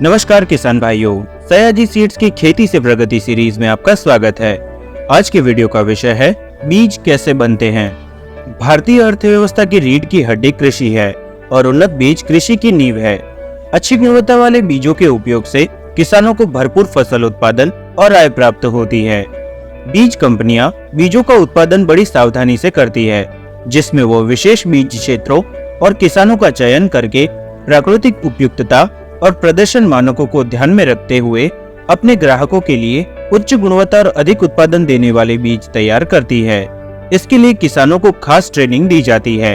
नमस्कार किसान भाइयों, सयाजी सीड्स की खेती से प्रगति सीरीज में आपका स्वागत है। आज के वीडियो का विषय है बीज कैसे बनते हैं। भारतीय अर्थव्यवस्था की रीढ़ की हड्डी कृषि है और उन्नत बीज कृषि की नींव है। अच्छी गुणवत्ता वाले बीजों के उपयोग से किसानों को भरपूर फसल उत्पादन और आय प्राप्त होती है। बीज कंपनियां बीजों का उत्पादन बड़ी सावधानी से करती है, जिसमें वो विशेष बीज क्षेत्रों और किसानों का चयन करके प्राकृतिक उपयुक्तता और प्रदर्शन मानकों को ध्यान में रखते हुए अपने ग्राहकों के लिए उच्च गुणवत्ता और अधिक उत्पादन देने वाले बीज तैयार करती है। इसके लिए किसानों को खास ट्रेनिंग दी जाती है।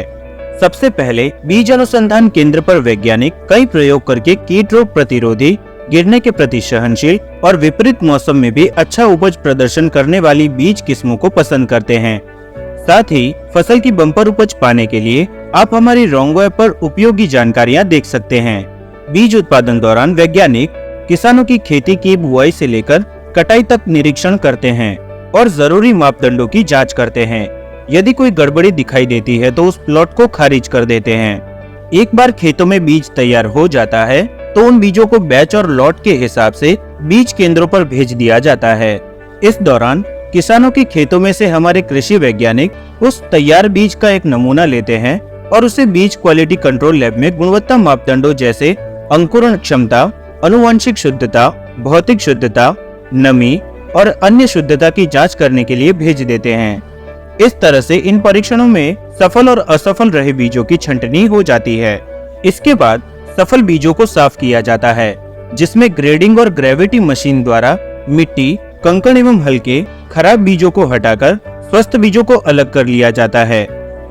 सबसे पहले बीज अनुसंधान केंद्र पर वैज्ञानिक कई प्रयोग करके कीट रोग प्रतिरोधी, गिरने के प्रति सहनशील और विपरीत मौसम में भी अच्छा उपज प्रदर्शन करने वाली बीज किस्मों को पसंद करते हैं। साथ ही फसल की बम्पर उपज पाने के लिए आप हमारी रोंगो ऐप पर उपयोगी जानकारियां देख सकते हैं। बीज उत्पादन दौरान वैज्ञानिक किसानों की खेती की बुआई से लेकर कटाई तक निरीक्षण करते हैं और जरूरी मापदंडों की जांच करते हैं। यदि कोई गड़बड़ी दिखाई देती है तो उस प्लॉट को खारिज कर देते हैं। एक बार खेतों में बीज तैयार हो जाता है तो उन बीजों को बैच और लॉट के हिसाब से बीज केंद्रों पर भेज दिया जाता है। इस दौरान किसानों के खेतों में से हमारे कृषि वैज्ञानिक उस तैयार बीज का एक नमूना लेते हैं और उसे बीज क्वालिटी कंट्रोल लैब में गुणवत्ता मापदंडों जैसे अंकुरण क्षमता, अनुवांशिक शुद्धता, भौतिक शुद्धता, नमी और अन्य शुद्धता की जांच करने के लिए भेज देते हैं। इस तरह से इन परीक्षणों में सफल और असफल रहे बीजों की छंटनी हो जाती है। इसके बाद सफल बीजों को साफ किया जाता है, जिसमें ग्रेडिंग और ग्रेविटी मशीन द्वारा मिट्टी, कंकड़ एवं हल्के खराब बीजों को हटाकर स्वस्थ बीजों को अलग कर लिया जाता है।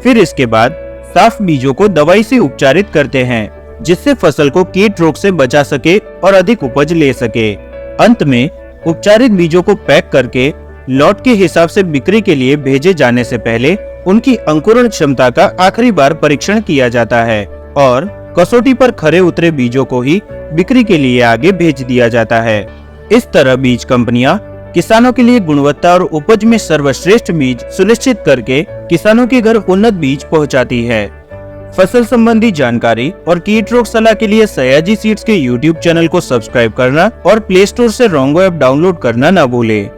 फिर इसके बाद साफ बीजों को दवाई से उपचारित करते हैं, जिससे फसल को कीट रोग से बचा सके और अधिक उपज ले सके। अंत में उपचारित बीजों को पैक करके लॉट के हिसाब से बिक्री के लिए भेजे जाने से पहले उनकी अंकुरण क्षमता का आखिरी बार परीक्षण किया जाता है और कसौटी पर खरे उतरे बीजों को ही बिक्री के लिए आगे भेज दिया जाता है। इस तरह बीज कंपनियां किसानों के लिए गुणवत्ता और उपज में सर्वश्रेष्ठ बीज सुनिश्चित करके किसानों के घर उन्नत बीज पहुंचाती है। फसल संबंधी जानकारी और कीट रोग सलाह के लिए सयाजी सीड्स के YouTube चैनल को सब्सक्राइब करना और प्ले स्टोर से रोंगो ऐप डाउनलोड करना न भूलें।